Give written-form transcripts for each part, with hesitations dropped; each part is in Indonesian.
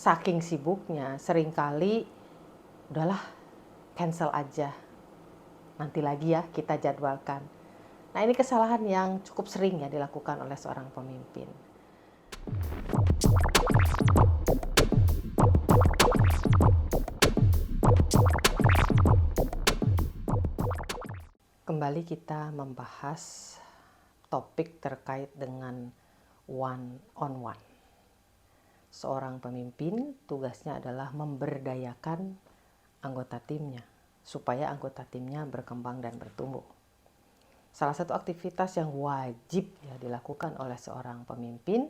saking sibuknya seringkali udahlah cancel aja, nanti lagi ya kita jadwalkan. Nah, ini kesalahan yang cukup sering ya dilakukan oleh seorang pemimpin. Kembali kita membahas topik terkait dengan one on one. Seorang pemimpin tugasnya adalah memberdayakan anggota timnya supaya anggota timnya berkembang dan bertumbuh. Salah satu aktivitas yang wajib ya dilakukan oleh seorang pemimpin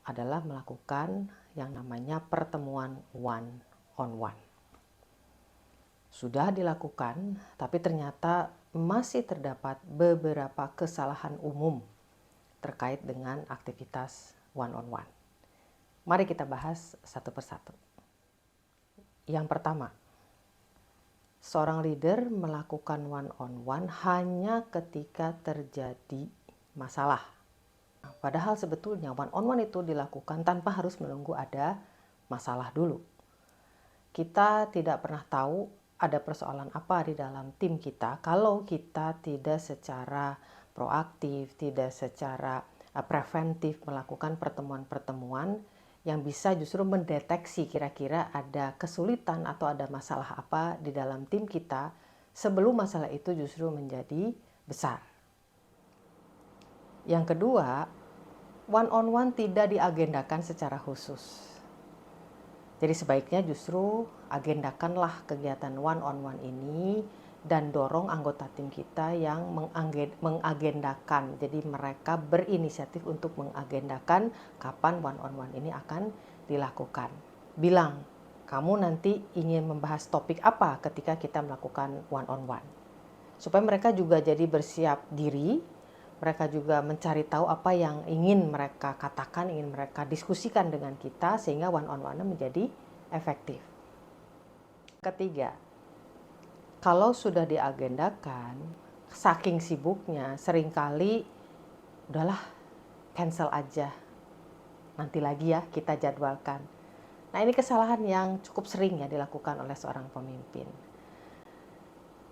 adalah melakukan yang namanya pertemuan one on one. Sudah dilakukan, tapi ternyata masih terdapat beberapa kesalahan umum terkait dengan aktivitas one on one. Mari kita bahas satu persatu. Yang pertama, seorang leader melakukan one on one hanya ketika terjadi masalah. Padahal sebetulnya one on one itu dilakukan tanpa harus menunggu ada masalah dulu. Kita tidak pernah tahu ada persoalan apa di dalam tim kita kalau kita tidak secara proaktif, tidak secara preventif melakukan pertemuan-pertemuan yang bisa justru mendeteksi kira-kira ada kesulitan atau ada masalah apa di dalam tim kita sebelum masalah itu justru menjadi besar. Yang kedua, one on one tidak diagendakan secara khusus. Jadi sebaiknya justru agendakanlah kegiatan one on one ini dan dorong anggota tim kita yang mengagendakan. Jadi mereka berinisiatif untuk mengagendakan kapan one on one ini akan dilakukan. Bilang, kamu nanti ingin membahas topik apa ketika kita melakukan one on one. Supaya mereka juga jadi bersiap diri, mereka juga mencari tahu apa yang ingin mereka katakan, ingin mereka diskusikan dengan kita sehingga one on one menjadi efektif. Ketiga, kalau sudah diagendakan, saking sibuknya seringkali udahlah cancel aja, nanti lagi ya kita jadwalkan. Nah, ini kesalahan yang cukup sering ya dilakukan oleh seorang pemimpin.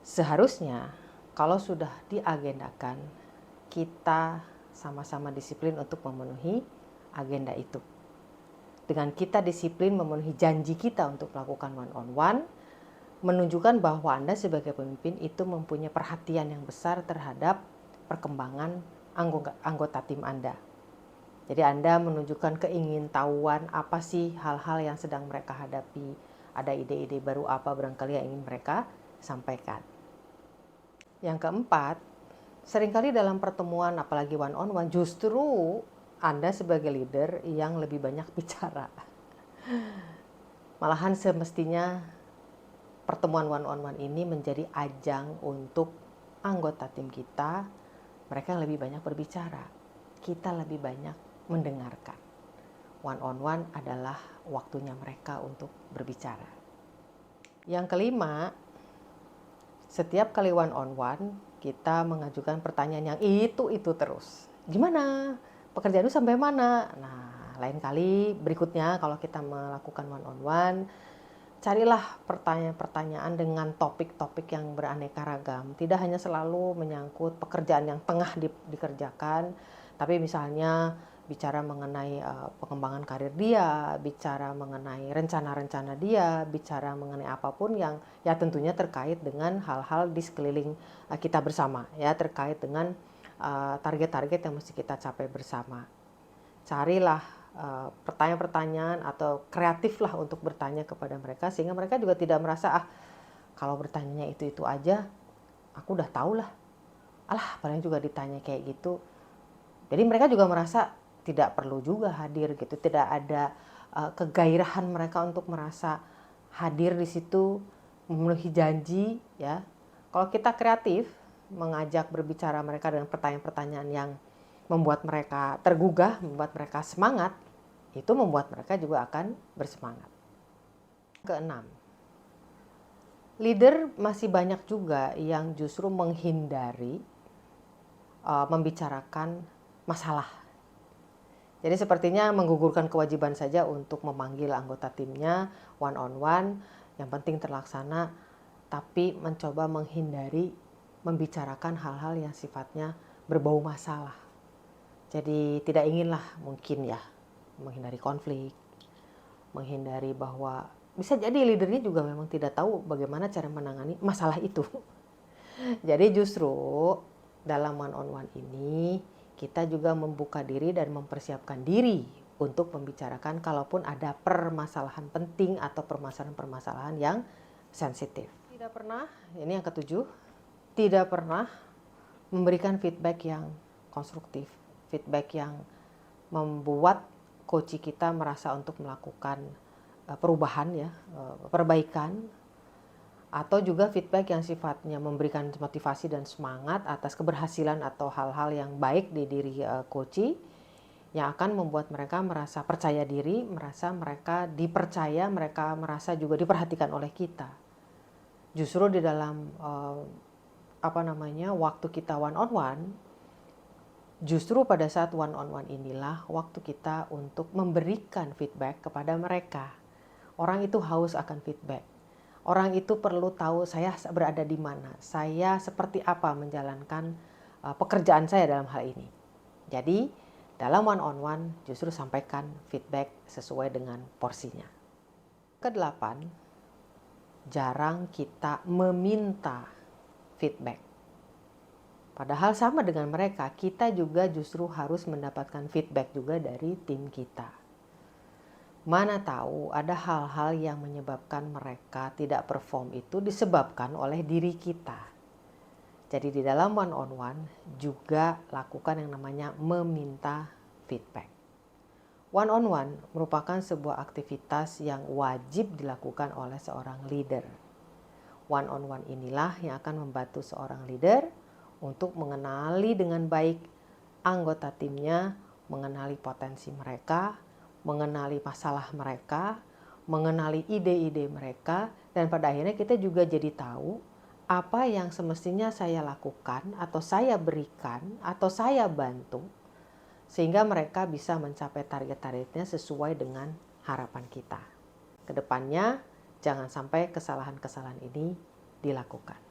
Seharusnya kalau sudah diagendakan, kita sama-sama disiplin untuk memenuhi agenda itu. Dengan kita disiplin memenuhi janji kita untuk melakukan one on one, menunjukkan bahwa Anda sebagai pemimpin itu mempunyai perhatian yang besar terhadap perkembangan anggota tim Anda. Jadi Anda menunjukkan keingintahuan apa sih hal-hal yang sedang mereka hadapi, ada ide-ide baru apa barangkali yang ingin mereka sampaikan. Yang keempat, seringkali dalam pertemuan apalagi one on one justru Anda sebagai leader yang lebih banyak bicara. Malahan semestinya pertemuan one on one ini menjadi ajang untuk anggota tim kita, mereka yang lebih banyak berbicara. Kita lebih banyak mendengarkan. One on one adalah waktunya mereka untuk berbicara. Yang kelima, setiap kali one on one kita mengajukan pertanyaan yang itu terus. Gimana? Pekerjaan itu sampai mana? Nah, lain kali berikutnya kalau kita melakukan one on one, carilah pertanyaan-pertanyaan dengan topik-topik yang beraneka ragam. Tidak hanya selalu menyangkut pekerjaan yang tengah dikerjakan, tapi misalnya bicara mengenai pengembangan karir dia, bicara mengenai rencana-rencana dia, bicara mengenai apapun yang ya tentunya terkait dengan hal-hal di sekeliling kita bersama, ya terkait dengan target-target yang mesti kita capai bersama. Carilah pertanyaan-pertanyaan atau kreatiflah untuk bertanya kepada mereka sehingga mereka juga tidak merasa kalau bertanya itu aja aku udah tahu lah, paling juga ditanya kayak gitu. Jadi mereka juga merasa tidak perlu juga hadir gitu, tidak ada kegairahan mereka untuk merasa hadir di situ memenuhi janji ya. Kalau kita kreatif mengajak berbicara mereka dengan pertanyaan-pertanyaan yang membuat mereka tergugah, membuat mereka semangat, itu membuat mereka juga akan bersemangat. Keenam, leader masih banyak juga yang justru menghindari membicarakan masalah. Jadi sepertinya menggugurkan kewajiban saja untuk memanggil anggota timnya one on one, yang penting terlaksana, tapi mencoba menghindari membicarakan hal-hal yang sifatnya berbau masalah. Jadi tidak inginlah mungkin ya menghindari konflik, menghindari bahwa bisa jadi leadernya juga memang tidak tahu bagaimana cara menangani masalah itu. Jadi justru dalam one on one ini kita juga membuka diri dan mempersiapkan diri untuk membicarakan kalaupun ada permasalahan penting atau permasalahan-permasalahan yang sensitif. Tidak pernah, ini yang ketujuh, tidak pernah memberikan feedback yang konstruktif, feedback yang membuat coach kita merasa untuk melakukan perubahan ya, perbaikan, atau juga feedback yang sifatnya memberikan motivasi dan semangat atas keberhasilan atau hal-hal yang baik di diri coach, yang akan membuat mereka merasa percaya diri, merasa mereka dipercaya, mereka merasa juga diperhatikan oleh kita. Justru di dalam waktu kita one on one, justru pada saat one on one inilah waktu kita untuk memberikan feedback kepada mereka. Orang itu haus akan feedback. Orang itu perlu tahu saya berada di mana, saya seperti apa menjalankan pekerjaan saya dalam hal ini. Jadi dalam one on one justru sampaikan feedback sesuai dengan porsinya. Kedelapan, jarang kita meminta feedback. Padahal sama dengan mereka, kita juga justru harus mendapatkan feedback juga dari tim kita. Mana tahu ada hal-hal yang menyebabkan mereka tidak perform itu disebabkan oleh diri kita. Jadi di dalam one on one juga lakukan yang namanya meminta feedback. One on one merupakan sebuah aktivitas yang wajib dilakukan oleh seorang leader. One on one inilah yang akan membantu seorang leader untuk mengenali dengan baik anggota timnya, mengenali potensi mereka, mengenali masalah mereka, mengenali ide-ide mereka, dan pada akhirnya kita juga jadi tahu apa yang semestinya saya lakukan atau saya berikan atau saya bantu sehingga mereka bisa mencapai target-targetnya sesuai dengan harapan kita. Kedepannya jangan sampai kesalahan-kesalahan ini dilakukan.